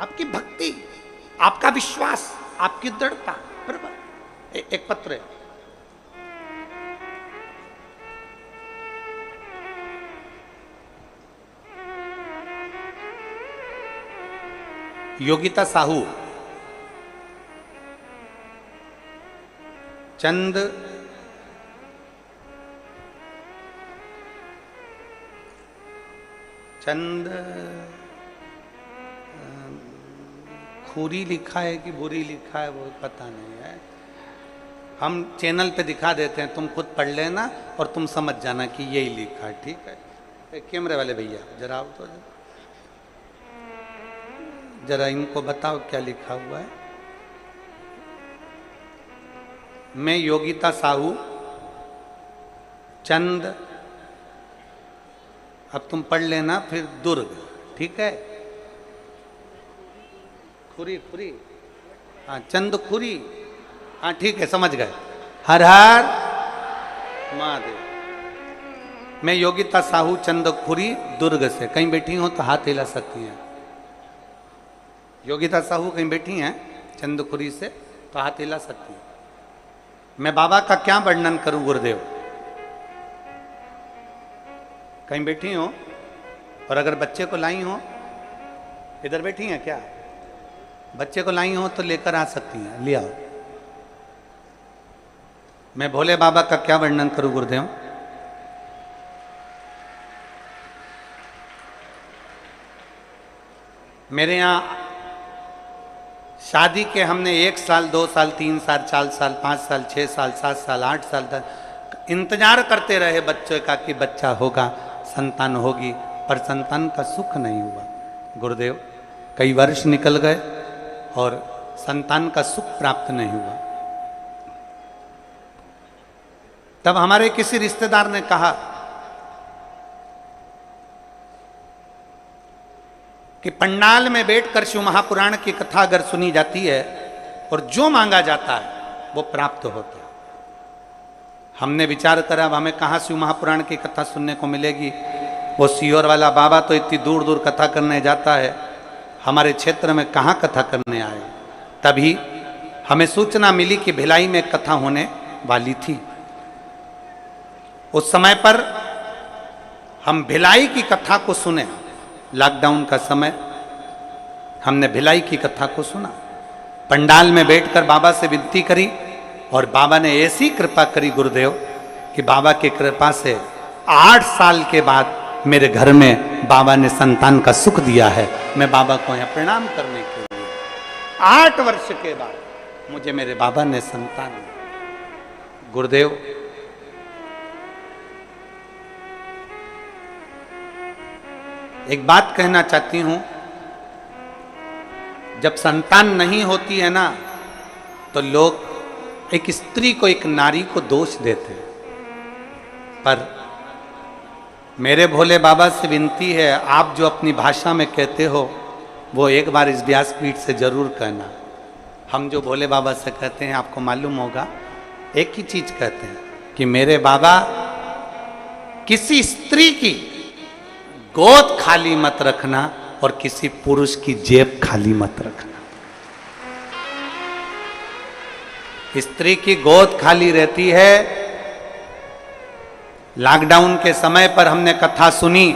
आपकी भक्ति, आपका विश्वास, आपकी दृढ़ता। बराबर। एक पत्र है, योगिता साहू, चंद खूरी लिखा है कि बुरी लिखा है वो पता नहीं है, हम चैनल पे दिखा देते हैं, तुम खुद पढ़ लेना और तुम समझ जाना कि यही लिखा है। ठीक है, कैमरे वाले भैया जरा आओ तो जरा इनको बताओ क्या लिखा हुआ है। मैं योगिता साहू, चंद, अब तुम पढ़ लेना फिर दुर्ग। ठीक है, खुरी खुरी, हाँ चंद खुरी, हाँ ठीक है समझ गए। हर हर महादेव। मैं योगिता साहू, चंद खुरी, दुर्ग से। कहीं बैठी हो तो हाथ हिला सकती हैं। योगिता साहू कहीं बैठी हैं चंदखुरी से तो हाथ हिला सकती हैं। मैं बाबा का क्या वर्णन करूं गुरुदेव। कहीं बैठी हो और अगर बच्चे को लाई हो, इधर बैठी हैं क्या, बच्चे को लाई हो तो लेकर आ सकती हैं, ले आओ। मैं भोले बाबा का क्या वर्णन करूं गुरुदेव। मेरे यहाँ शादी के हमने 1 साल, 2 साल, 3 साल, 4 साल, 5 साल, 6 साल, 7 साल, 8 साल तक इंतजार करते रहे बच्चे का कि बच्चा होगा, संतान होगी, पर संतान का सुख नहीं हुआ गुरुदेव। कई वर्ष निकल गए और संतान का सुख प्राप्त नहीं हुआ। तब हमारे किसी रिश्तेदार ने कहा कि पंडाल में बैठकर शिव महापुराण की कथा अगर सुनी जाती है और जो मांगा जाता है वो प्राप्त होता है। हमने विचार करा अब हमें कहाँ शिव महापुराण की कथा सुनने को मिलेगी। वो सीहोर वाला बाबा तो इतनी दूर दूर कथा करने जाता है, हमारे क्षेत्र में कहाँ कथा करने आए। तभी हमें सूचना मिली कि भिलाई में कथा होने वाली थी। उस समय पर हम भिलाई की कथा को सुने। लॉकडाउन का समय हमने भिलाई की कथा को सुना। पंडाल में बैठकर बाबा से विनती करी और बाबा ने ऐसी कृपा करी गुरुदेव कि बाबा की कृपा से 8 साल के बाद मेरे घर में बाबा ने संतान का सुख दिया है। मैं बाबा को यहाँ प्रणाम करने के लिए 8 वर्ष के बाद मुझे मेरे बाबा ने संतान दी। गुरुदेव एक बात कहना चाहती हूं, जब संतान नहीं होती है ना तो लोग एक स्त्री को, एक नारी को दोष देते हैं। पर मेरे भोले बाबा से विनती है, आप जो अपनी भाषा में कहते हो वो एक बार इस व्यासपीठ से जरूर कहना। हम जो भोले बाबा से कहते हैं आपको मालूम होगा, एक ही चीज कहते हैं कि मेरे बाबा किसी स्त्री की गोद खाली मत रखना और किसी पुरुष की जेब खाली मत रखना। स्त्री की गोद खाली रहती है। लॉकडाउन के समय पर हमने कथा सुनी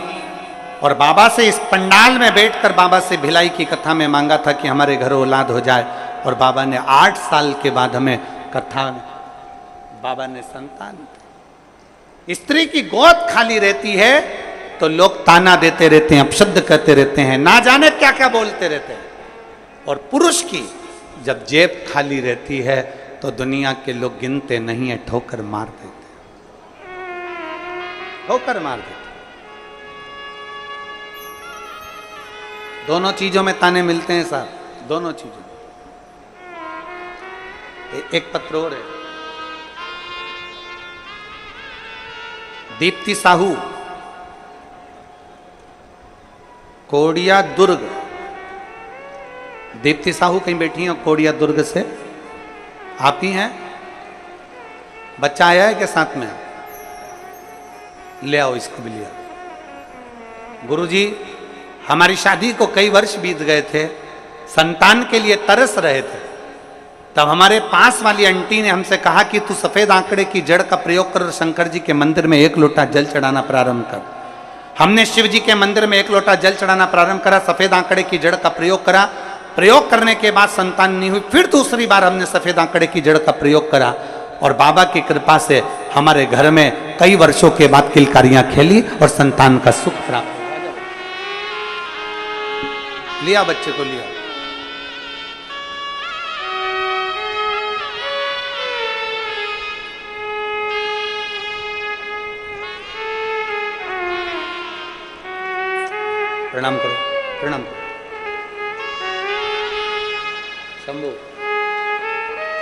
और बाबा से इस पंडाल में बैठकर बाबा से भिलाई की कथा में मांगा था कि हमारे घर औलाद हो जाए और बाबा ने 8 साल के बाद हमें कथा में बाबा ने संतान दी। स्त्री की गोद खाली रहती है तो लोग ताना देते रहते हैं, अपशब्द कहते रहते हैं, ना जाने क्या क्या बोलते रहते हैं। और पुरुष की जब जेब खाली रहती है तो दुनिया के लोग गिनते नहीं है, ठोकर मार देते, ठोकर मार देते। दोनों चीजों में ताने मिलते हैं साहब, दोनों चीजों में। एक पत्र और है, दीप्ति साहू, कोडिया दुर्ग। दीप्ति साहू कहीं बैठी हैं कोडिया दुर्ग से, आप ही हैं? बच्चा आया है क्या साथ में? ले आओ, इसको भी ले आओ। गुरुजी, हमारी शादी को कई वर्ष बीत गए थे संतान के लिए तरस रहे थे, तब हमारे पास वाली आंटी ने हमसे कहा कि तू सफेद आंकड़े की जड़ का प्रयोग कर शंकर जी के मंदिर में 1 लोटा जल चढ़ाना प्रारंभ कर। हमने शिव जी के मंदिर में 1 लोटा जल चढ़ाना प्रारंभ करा, सफेद आंकड़े की जड़ का प्रयोग करा। प्रयोग करने के बाद संतान नहीं हुई, फिर दूसरी बार हमने सफेद आंकड़े की जड़ का प्रयोग करा और बाबा की कृपा से हमारे घर में कई वर्षों के बाद किलकारियां खेली और संतान का सुख प्राप्त हुआ। लिया बच्चे को लिया। प्रणाम करो, प्रणाम करो। शंभू,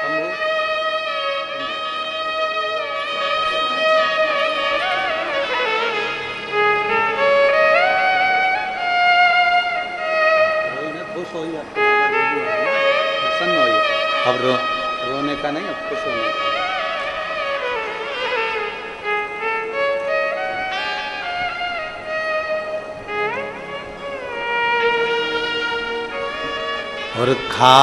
शंभू, खुश होइए, प्रसन्न होइए। अब रोने का नहीं, अब खुश होने का। और खा